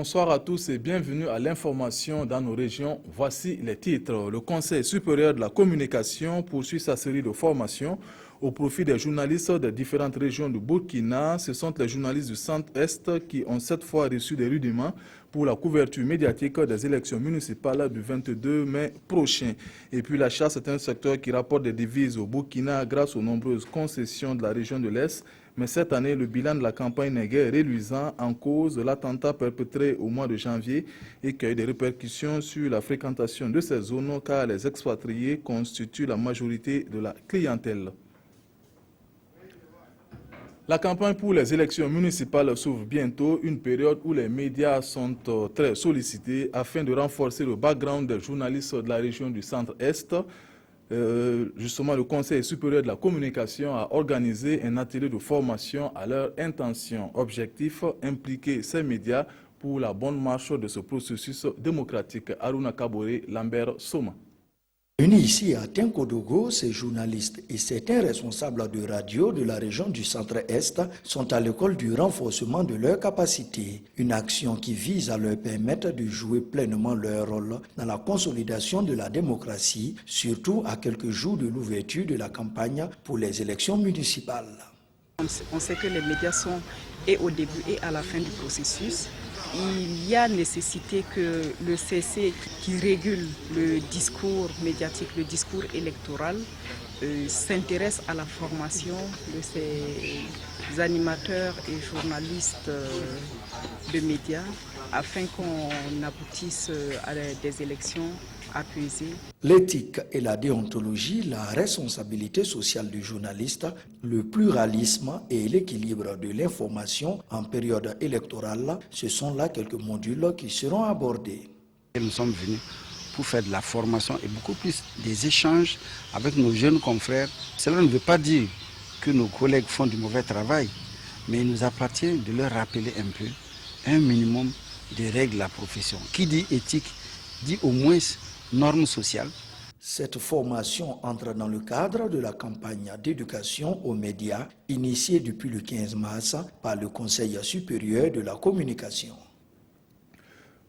Bonsoir à tous et bienvenue à l'information dans nos régions. Voici les titres. Le Conseil supérieur de la communication poursuit sa série de formations au profit des journalistes des différentes régions du Burkina. Ce sont les journalistes du Centre-Est qui ont cette fois reçu des rudiments pour la couverture médiatique des élections municipales du 22 mai prochain. Et puis la chasse est un secteur qui rapporte des devises au Burkina grâce aux nombreuses concessions de la région de l'Est. Mais cette année, le bilan de la campagne n'est guère reluisant en cause de l'attentat perpétré au mois de janvier et qui a eu des répercussions sur la fréquentation de ces zones car les expatriés constituent la majorité de la clientèle. La campagne pour les élections municipales s'ouvre bientôt, une période où les médias sont très sollicités afin de renforcer le background des journalistes de la région du Centre-Est. Justement, le Conseil supérieur de la communication a organisé un atelier de formation à leur intention. Objectif, impliquer ces médias pour la bonne marche de ce processus démocratique. Aruna Kabore, Lambert Soma. Unis ici à Tenkodogo, ces journalistes et certains responsables de radio de la région du Centre-Est sont à l'école du renforcement de leurs capacités. Une action qui vise à leur permettre de jouer pleinement leur rôle dans la consolidation de la démocratie, surtout à quelques jours de l'ouverture de la campagne pour les élections municipales. On sait que les médias sont et au début et à la fin du processus. Il y a nécessité que le CC qui régule le discours médiatique, le discours électoral, s'intéresse à la formation de ces animateurs et journalistes de médias afin qu'on aboutisse à des élections apaisées. L'éthique et la déontologie, la responsabilité sociale du journaliste, le pluralisme et l'équilibre de l'information en période électorale, ce sont là quelques modules qui seront abordés. Nous sommes venus pour faire de la formation et beaucoup plus des échanges avec nos jeunes confrères. Cela ne veut pas dire que nos collègues font du mauvais travail, mais il nous appartient de leur rappeler un peu un minimum de règles de la profession. Qui dit éthique dit au moins normes sociales. Cette formation entre dans le cadre de la campagne d'éducation aux médias initiée depuis le 15 mars par le Conseil supérieur de la communication.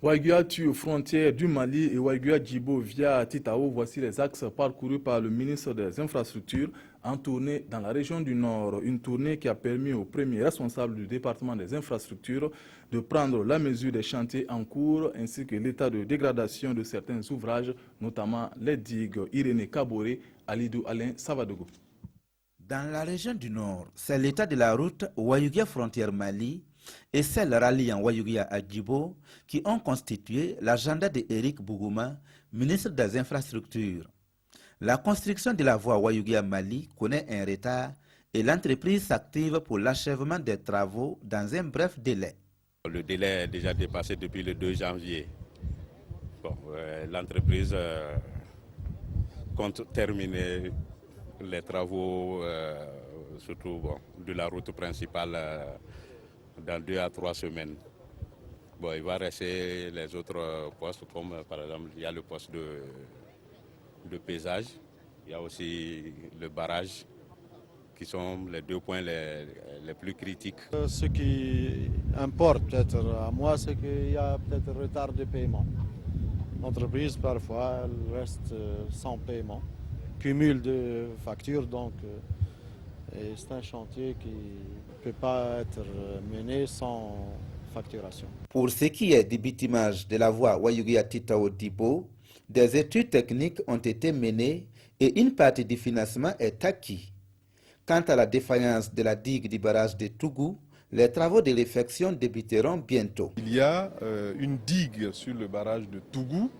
Waigua tue aux frontières du Mali et Waigua Djibo via Titao. Voici les axes parcourus par le ministre des Infrastructures en tournée dans la région du Nord. Une tournée qui a permis au premier responsable du département des infrastructures de prendre la mesure des chantiers en cours ainsi que l'état de dégradation de certains ouvrages, notamment les digues. Irénée Kabore, Alidou Alain Savadogo. Dans la région du Nord, c'est l'état de la route Waigua frontière Mali et celle ralliant Waigua à Djibo qui ont constitué l'agenda d'Éric Bougouma, ministre des Infrastructures. La construction de la voie Waigua-Mali connaît un retard et l'entreprise s'active pour l'achèvement des travaux dans un bref délai. Le délai est déjà dépassé depuis le 2 janvier. L'entreprise compte terminer les travaux, surtout de la route principale, dans 2 à 3 semaines. Il va rester les autres postes, comme par exemple, il y a le poste de paysage, il y a aussi le barrage, qui sont les 2 points les plus critiques. Ce qui importe peut-être à moi, c'est qu'il y a peut-être retard de paiement. L'entreprise, parfois, elle reste sans paiement, cumul de factures, donc c'est un chantier qui ne peut pas être mené sans facturation. Pour ce qui est du bitumage de la voie Waigua-Titao-Djibo, des études techniques ont été menées et une partie du financement est acquis. Quant à la défaillance de la digue du barrage de Tougou, les travaux de réfection débuteront bientôt. Il y a une digue sur le barrage de Tougou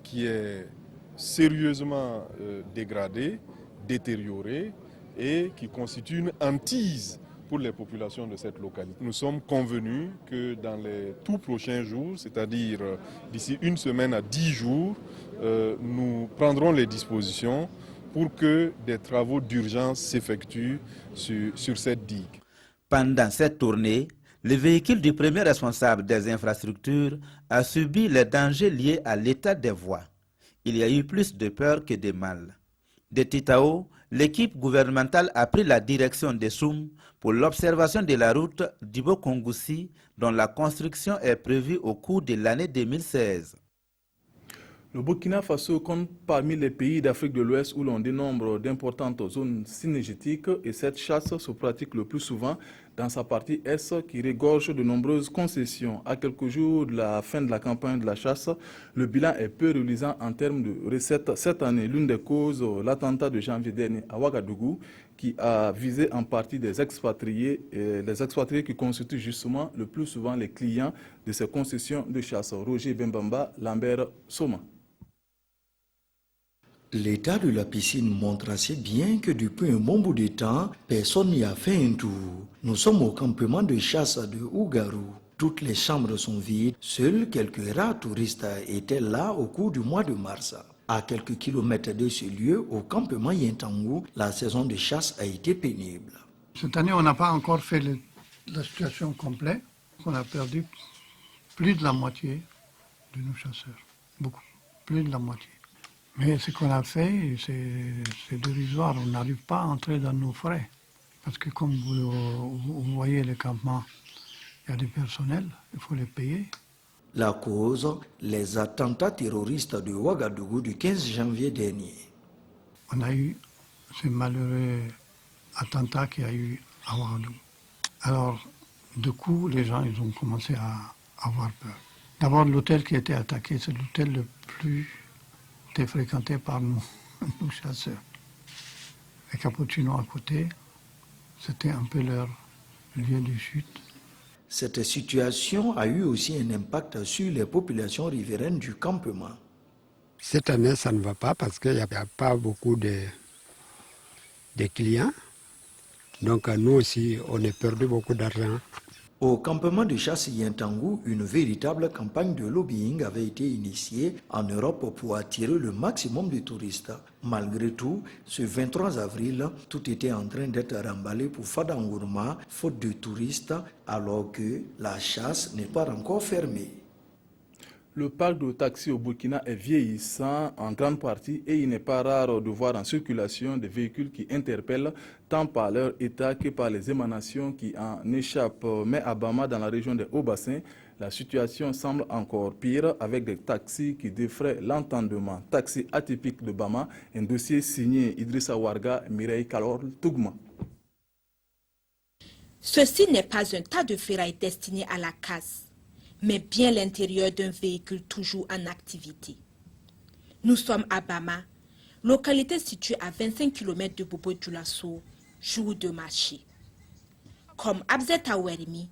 qui est sérieusement dégradée, détériorée et qui constitue une hantise pour les populations de cette localité. Nous sommes convenus que dans les tout prochains jours, c'est-à-dire d'ici 1 semaine à 10 jours, nous prendrons les dispositions pour que des travaux d'urgence s'effectuent sur cette digue. Pendant cette tournée, le véhicule du premier responsable des infrastructures a subi les dangers liés à l'état des voies. Il y a eu plus de peur que de mal. De Titao, l'équipe gouvernementale a pris la direction des Soum pour l'observation de la route Djibo-Kongoussi dont la construction est prévue au cours de l'année 2016. Le Burkina Faso compte parmi les pays d'Afrique de l'Ouest où l'on dénombre d'importantes zones synergétiques et cette chasse se pratique le plus souvent dans sa partie est qui regorge de nombreuses concessions. À quelques jours de la fin de la campagne de la chasse, le bilan est peu reluisant en termes de recettes. Cette année, l'une des causes, l'attentat de janvier dernier à Ouagadougou qui a visé en partie des expatriés, et les expatriés qui constituent justement le plus souvent les clients de ces concessions de chasse. Roger Bembamba, Lambert Soma. L'état de la piscine montre assez bien que depuis un bon bout de temps, personne n'y a fait un tour. Nous sommes au campement de chasse de Ougarou. Toutes les chambres sont vides. Seuls quelques rares touristes étaient là au cours du mois de mars. À quelques kilomètres de ce lieu, au campement Yintangou, la saison de chasse a été pénible. Cette année, on n'a pas encore fait la situation complète. On a perdu plus de la moitié de nos chasseurs. Beaucoup, plus de la moitié. Mais ce qu'on a fait, c'est dérisoire. On n'arrive pas à entrer dans nos frais. Parce que comme vous voyez le campement, il y a du personnel, il faut les payer. La cause, les attentats terroristes de Ouagadougou du 15 janvier dernier. On a eu ce malheureux attentat qu'il y a eu à Ouagadougou. Alors, du coup, les gens ils ont commencé à avoir peur. D'abord, l'hôtel qui a été attaqué, c'est l'hôtel le plus fréquenté par nous chasseurs. Les Cappuccinos à côté, c'était un peu leur lieu de chute. Cette situation a eu aussi un impact sur les populations riveraines du campement. Cette année, ça ne va pas parce qu'il n'y a pas beaucoup de clients. Donc nous aussi, on a perdu beaucoup d'argent. Au campement de chasse Yintangou, une véritable campagne de lobbying avait été initiée en Europe pour attirer le maximum de touristes. Malgré tout, ce 23 avril, tout était en train d'être remballé pour Fadangourma, faute de touristes, alors que la chasse n'est pas encore fermée. Le parc de taxi au Burkina est vieillissant en grande partie et il n'est pas rare de voir en circulation des véhicules qui interpellent tant par leur état que par les émanations qui en échappent. Mais à Bama, dans la région des Hauts-Bassins, la situation semble encore pire avec des taxis qui défraient l'entendement. Taxi atypique de Bama, un dossier signé Idrissa Warga, Mireille Kalor, Tougma. Ceci n'est pas un tas de ferraille destiné à la casse, mais bien l'intérieur d'un véhicule toujours en activité. Nous sommes à Bama, localité située à 25 km de Bobo-Dioulasso, jour de marché. Comme Abzet Awermi,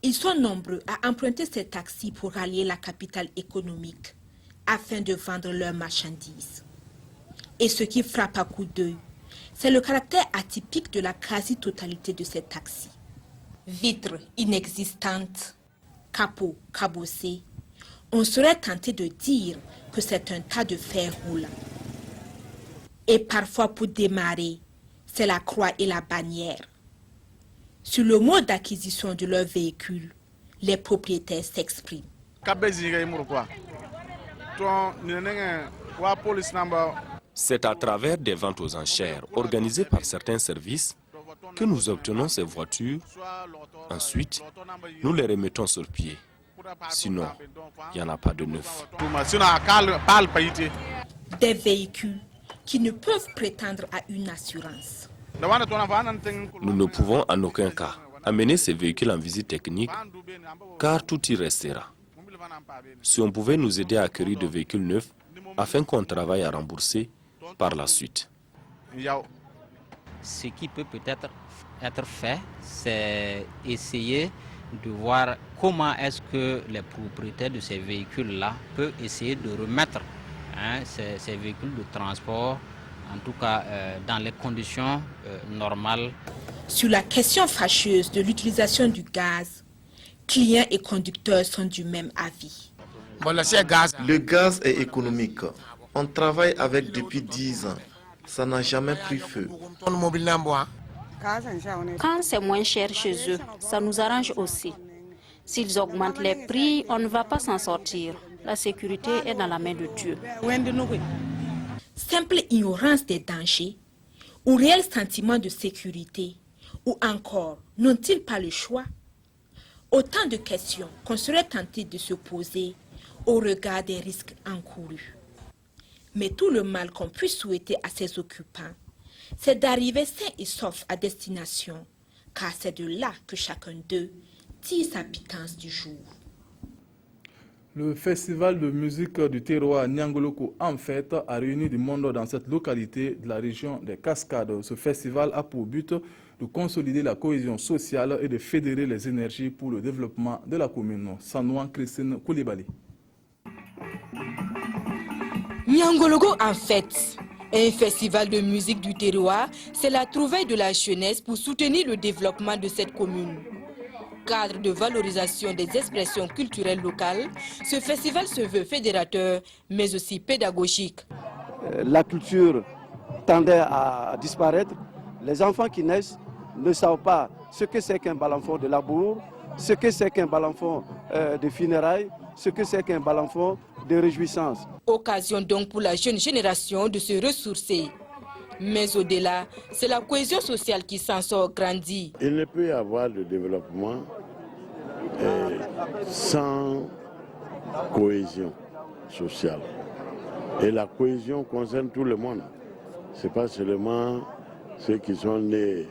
ils sont nombreux à emprunter ces taxis pour rallier la capitale économique afin de vendre leurs marchandises. Et ce qui frappe à coup d'œil, c'est le caractère atypique de la quasi-totalité de ces taxis. Vitres inexistantes, capot cabossé, on serait tenté de dire que c'est un tas de fer roulant. Et parfois pour démarrer, c'est la croix et la bannière. Sur le mode d'acquisition de leur véhicule, les propriétaires s'expriment. C'est à travers des ventes aux enchères organisées par certains services que nous obtenons ces voitures. Ensuite, nous les remettons sur pied. Sinon, il n'y en a pas de neuf. Des véhicules qui ne peuvent prétendre à une assurance. Nous ne pouvons en aucun cas amener ces véhicules en visite technique car tout y restera. Si on pouvait nous aider à acquérir de véhicules neufs afin qu'on travaille à rembourser par la suite. Ce qui peut peut-être être fait, c'est essayer de voir comment est-ce que les propriétaires de ces véhicules-là peuvent essayer de remettre ces véhicules de transport, en tout cas dans les conditions normales. Sur la question fâcheuse de l'utilisation du gaz, clients et conducteurs sont du même avis. Le gaz est économique. On travaille avec depuis 10 ans. Ça n'a jamais pris feu. Quand c'est moins cher chez eux, ça nous arrange aussi. S'ils augmentent les prix, on ne va pas s'en sortir. La sécurité est dans la main de Dieu. simple ignorance des dangers ou réel sentiment de sécurité, ou encore n'ont-ils pas le choix? Autant de questions qu'on serait tenté de se poser au regard des risques encourus. Mais tout le mal qu'on puisse souhaiter à ses occupants, c'est d'arriver sain et sauf à destination, car c'est de là que chacun d'eux tire sa pitance du jour. Le festival de musique du terroir Niangoloko en fête a réuni du monde dans cette localité de la région des Cascades. Ce festival a pour but de consolider la cohésion sociale et de fédérer les énergies pour le développement de la commune. Sanouan Christine Koulibaly. Niangoloko en fête. Un festival de musique du terroir, c'est la trouvaille de la jeunesse pour soutenir le développement de cette commune. Cadre de valorisation des expressions culturelles locales, ce festival se veut fédérateur, mais aussi pédagogique. La culture tendait à disparaître. Les enfants qui naissent ne savent pas ce que c'est qu'un balanfon de labour, ce que c'est qu'un balanfon de funérailles, ce que c'est qu'un balanfon de réjouissance. Occasion donc pour la jeune génération de se ressourcer. Mais au-delà, c'est la cohésion sociale qui s'en sort grandie. Il ne peut y avoir de développement sans cohésion sociale. Et la cohésion concerne tout le monde. Ce n'est pas seulement ceux qui sont nés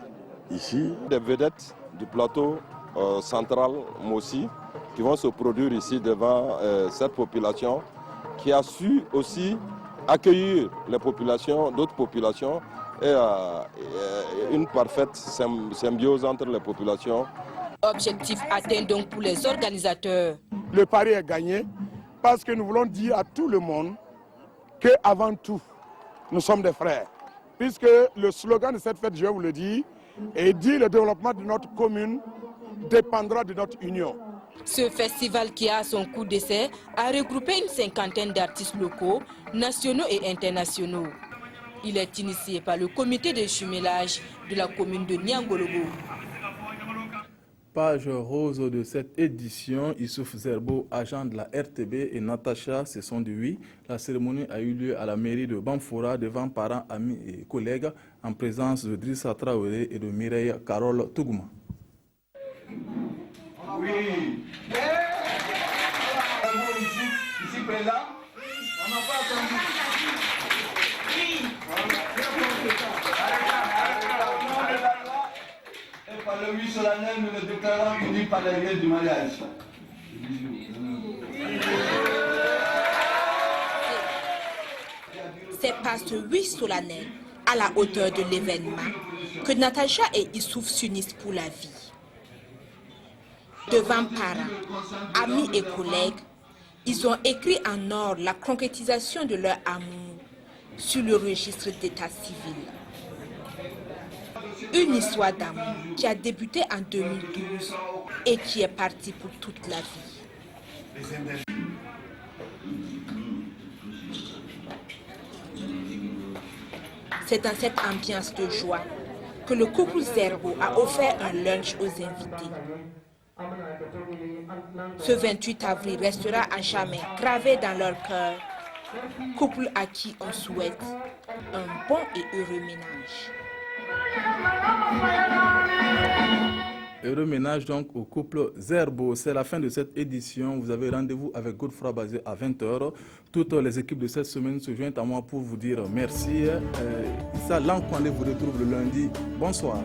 ici. Des vedettes du plateau central Mossi qui vont se produire ici devant cette population qui a su aussi accueillir les populations, d'autres populations et une parfaite symbiose entre les populations. Objectif atteint donc pour les organisateurs. Le pari est gagné parce que nous voulons dire à tout le monde qu'avant tout, nous sommes des frères. Puisque le slogan de cette fête, je vais vous le dire, et dit le développement de notre commune dépendra de notre union. Ce festival qui a son coup d'essai a regroupé une cinquantaine d'artistes locaux, nationaux et internationaux. Il est initié par le comité de jumelage de la commune de Niangoloko. Page rose de cette édition, Issouf Zerbo, agent de la RTB, et Natacha, ce sont de oui. La cérémonie a eu lieu à la mairie de Bamfoura devant parents, amis et collègues en présence de Drissa Traoré et de Mireille Carole Tougouma. Oui. Ici présent, on n'a pas attendu. Et par le 8 solennel, nous le déclarons unis par les liens du mariage. C'est par ce oui solennel, à la hauteur de l'événement, que Natacha et Issouf s'unissent pour la vie. Devant parents, amis et collègues, ils ont écrit en or la concrétisation de leur amour sur le registre d'état civil. Une histoire d'amour qui a débuté en 2012 et qui est partie pour toute la vie. C'est dans cette ambiance de joie que le couple Zerbo a offert un lunch aux invités. Ce 28 avril restera à jamais gravé dans leur cœur, couple à qui on souhaite un bon et heureux ménage. Heureux ménage donc au couple Zerbo. C'est la fin de cette édition. Vous avez rendez-vous avec Godefroy Bazé à 20h. Toutes les équipes de cette semaine se joignent à moi pour vous dire merci. Issa Lankwande vous retrouve le lundi. Bonsoir.